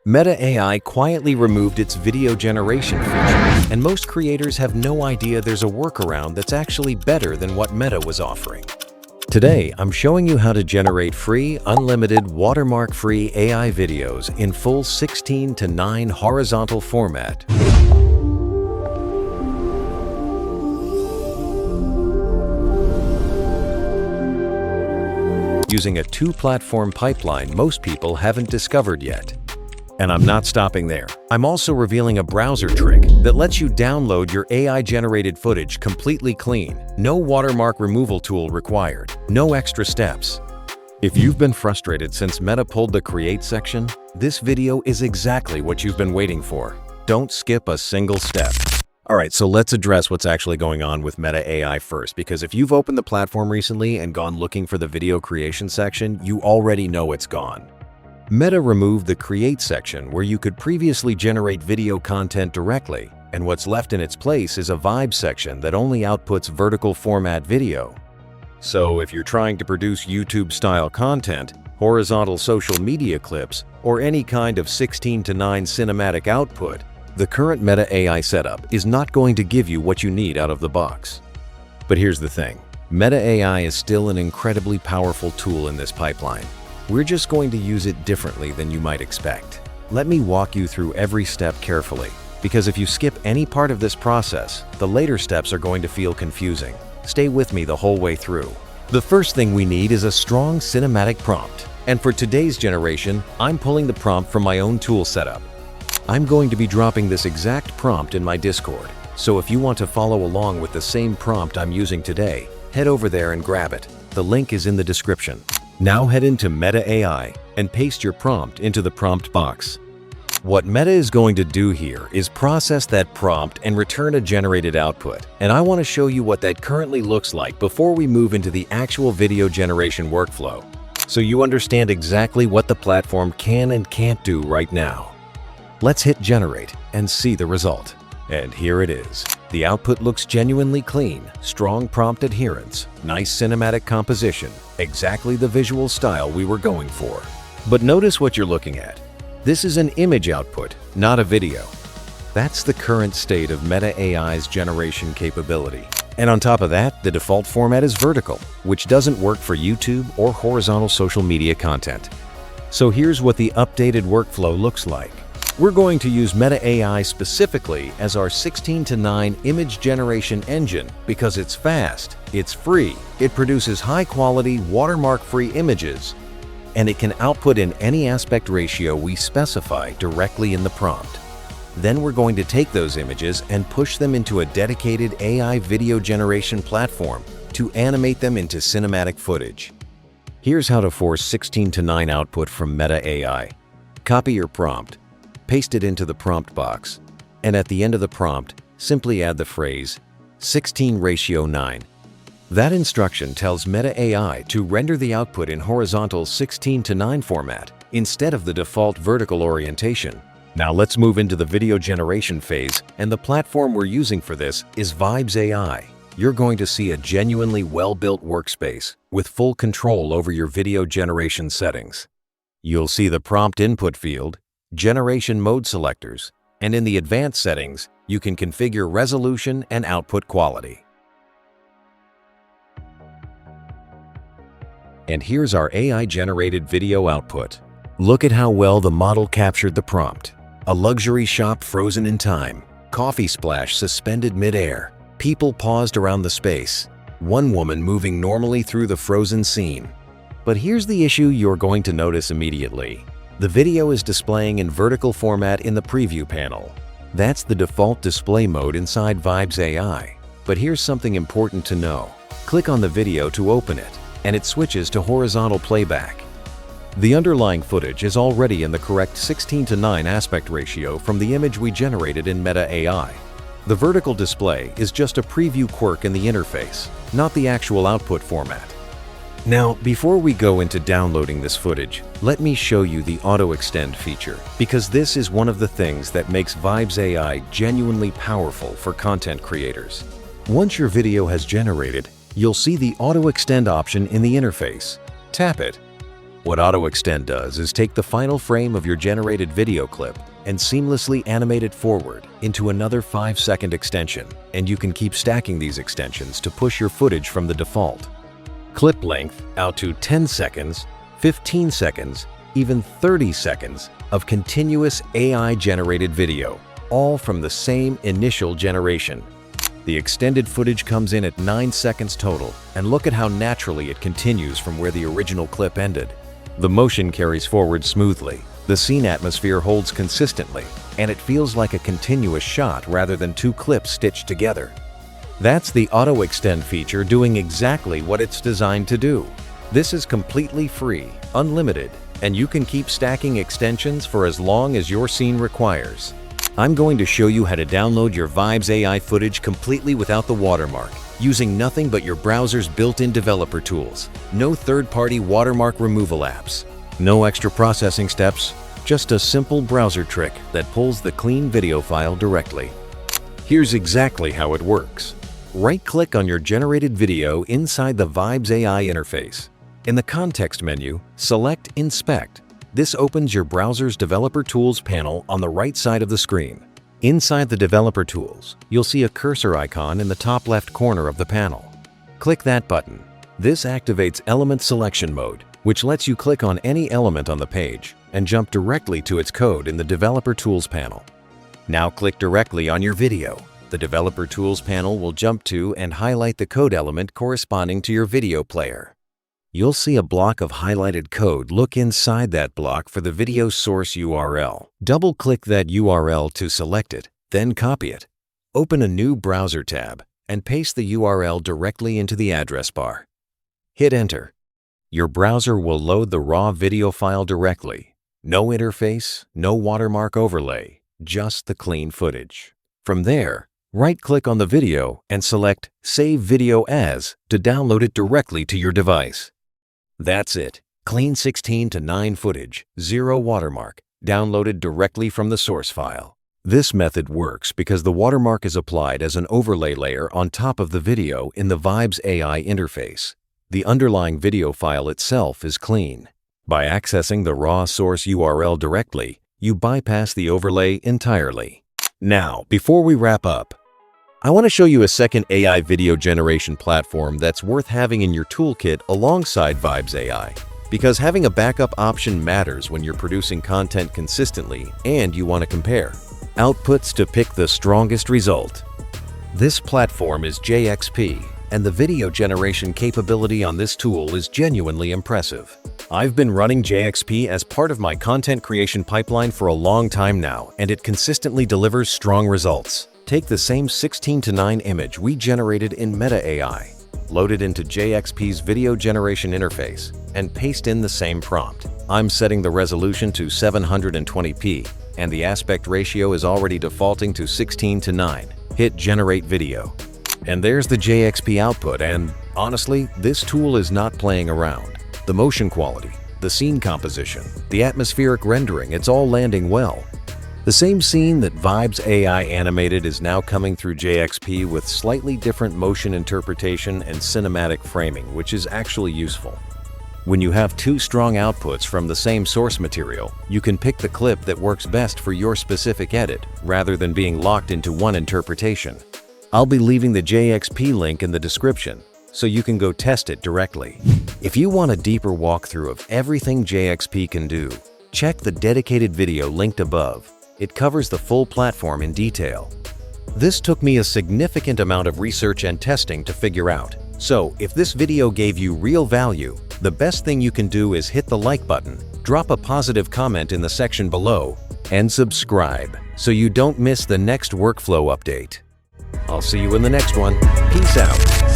Meta AI quietly removed its video generation feature, and most creators have no idea there's a workaround that's actually better than what Meta was offering. Today, I'm showing you how to generate free, unlimited, watermark-free AI videos in full 16:9 horizontal format. Using a two-platform pipeline most people haven't discovered yet. And I'm not stopping there. I'm also revealing a browser trick that lets you download your AI-generated footage completely clean. No watermark removal tool required. No extra steps. If you've been frustrated since Meta pulled the Create section, this video is exactly what you've been waiting for. Don't skip a single step. Alright, so let's address what's actually going on with Meta AI first, because if you've opened the platform recently and gone looking for the video creation section, you already know it's gone. Meta removed the Create section where you could previously generate video content directly, and what's left in its place is a Vibe section that only outputs vertical format video. So if you're trying to produce YouTube-style content, horizontal social media clips, or any kind of 16:9 cinematic output, the current Meta AI setup is not going to give you what you need out of the box. But here's the thing, Meta AI is still an incredibly powerful tool in this pipeline. We're just going to use it differently than you might expect. Let me walk you through every step carefully, because if you skip any part of this process, the later steps are going to feel confusing. Stay with me the whole way through. The first thing we need is a strong cinematic prompt. And for today's generation, I'm pulling the prompt from my own tool setup. I'm going to be dropping this exact prompt in my Discord, so if you want to follow along with the same prompt I'm using today, head over there and grab it. The link is in the description. Now head into Meta AI and paste your prompt into the prompt box. What Meta is going to do here is process that prompt and return a generated output. And I want to show you what that currently looks like before we move into the actual video generation workflow, so you understand exactly what the platform can and can't do right now. Let's hit generate and see the result. And here it is. The output looks genuinely clean, strong prompt adherence, nice cinematic composition, exactly the visual style we were going for. But notice what you're looking at. This is an image output, not a video. That's the current state of Meta AI's generation capability. And on top of that, the default format is vertical, which doesn't work for YouTube or horizontal social media content. So here's what the updated workflow looks like. We're going to use Meta AI specifically as our 16:9 image generation engine because it's fast, it's free, it produces high-quality, watermark-free images, and it can output in any aspect ratio we specify directly in the prompt. Then we're going to take those images and push them into a dedicated AI video generation platform to animate them into cinematic footage. Here's how to force 16:9 output from Meta AI. Copy your prompt. Paste it into the prompt box, and at the end of the prompt, simply add the phrase 16:9. That instruction tells Meta AI to render the output in horizontal 16:9 format instead of the default vertical orientation. Now let's move into the video generation phase, and the platform we're using for this is Vibes AI. You're going to see a genuinely well-built workspace with full control over your video generation settings. You'll see the prompt input field, generation mode selectors, and in the advanced settings, you can configure resolution and output quality. And here's our AI-generated video output. Look at how well the model captured the prompt. A luxury shop frozen in time, coffee splash suspended mid-air, people paused around the space, one woman moving normally through the frozen scene. But here's the issue you're going to notice immediately. The video is displaying in vertical format in the preview panel. That's the default display mode inside Vibes AI. But here's something important to know. Click on the video to open it, and it switches to horizontal playback. The underlying footage is already in the correct 16:9 aspect ratio from the image we generated in Meta AI. The vertical display is just a preview quirk in the interface, not the actual output format. Now, before we go into downloading this footage, let me show you the auto extend feature, because this is one of the things that makes Vibes AI genuinely powerful for content creators. Once your video has generated, you'll see the auto extend option in the interface. Tap it, What AutoExtend does is take the final frame of your generated video clip and seamlessly animate it forward into another 5-second extension, and you can keep stacking these extensions to push your footage from the default clip length out to 10 seconds, 15 seconds, even 30 seconds of continuous AI-generated video, all from the same initial generation. The extended footage comes in at 9 seconds total, and look at how naturally it continues from where the original clip ended. The motion carries forward smoothly, the scene atmosphere holds consistently, and it feels like a continuous shot rather than two clips stitched together. That's the AutoExtend feature doing exactly what it's designed to do. This is completely free, unlimited, and you can keep stacking extensions for as long as your scene requires. I'm going to show you how to download your Vibes AI footage completely without the watermark, using nothing but your browser's built-in developer tools. No third-party watermark removal apps. No extra processing steps, just a simple browser trick that pulls the clean video file directly. Here's exactly how it works. Right-click on your generated video inside the Vibes AI interface. In the context menu, select Inspect. This opens your browser's Developer Tools panel on the right side of the screen. Inside the Developer Tools, you'll see a cursor icon in the top left corner of the panel. Click that button. This activates Element Selection Mode, which lets you click on any element on the page and jump directly to its code in the Developer Tools panel. Now click directly on your video. The Developer Tools panel will jump to and highlight the code element corresponding to your video player. You'll see a block of highlighted code. Look inside that block for the video source URL. Double-click that URL to select it, then copy it. Open a new browser tab and paste the URL directly into the address bar. Hit Enter. Your browser will load the raw video file directly. No interface, no watermark overlay, just the clean footage. From there, right-click on the video and select Save Video As to download it directly to your device. That's it. Clean 16:9 footage, zero watermark, downloaded directly from the source file. This method works because the watermark is applied as an overlay layer on top of the video in the Vibes AI interface. The underlying video file itself is clean. By accessing the raw source URL directly, you bypass the overlay entirely. Now, before we wrap up, I want to show you a second AI video generation platform that's worth having in your toolkit alongside Vibes AI, because having a backup option matters when you're producing content consistently and you want to compare outputs to pick the strongest result. This platform is JXP, and the video generation capability on this tool is genuinely impressive. I've been running JXP as part of my content creation pipeline for a long time now, and it consistently delivers strong results. Take the same 16:9 image we generated in Meta AI, load it into JXP's video generation interface, and paste in the same prompt. I'm setting the resolution to 720p, and the aspect ratio is already defaulting to 16:9. Hit Generate Video. And there's the JXP output, and honestly, this tool is not playing around. The motion quality, the scene composition, the atmospheric rendering, it's all landing well. The same scene that Vibes AI animated is now coming through JXP with slightly different motion interpretation and cinematic framing, which is actually useful. When you have two strong outputs from the same source material, you can pick the clip that works best for your specific edit, rather than being locked into one interpretation. I'll be leaving the JXP link in the description, so you can go test it directly. If you want a deeper walkthrough of everything JXP can do, check the dedicated video linked above. It covers the full platform in detail. This took me a significant amount of research and testing to figure out. So, if this video gave you real value, the best thing you can do is hit the like button, drop a positive comment in the section below, and subscribe so you don't miss the next workflow update. I'll see you in the next one. Peace out.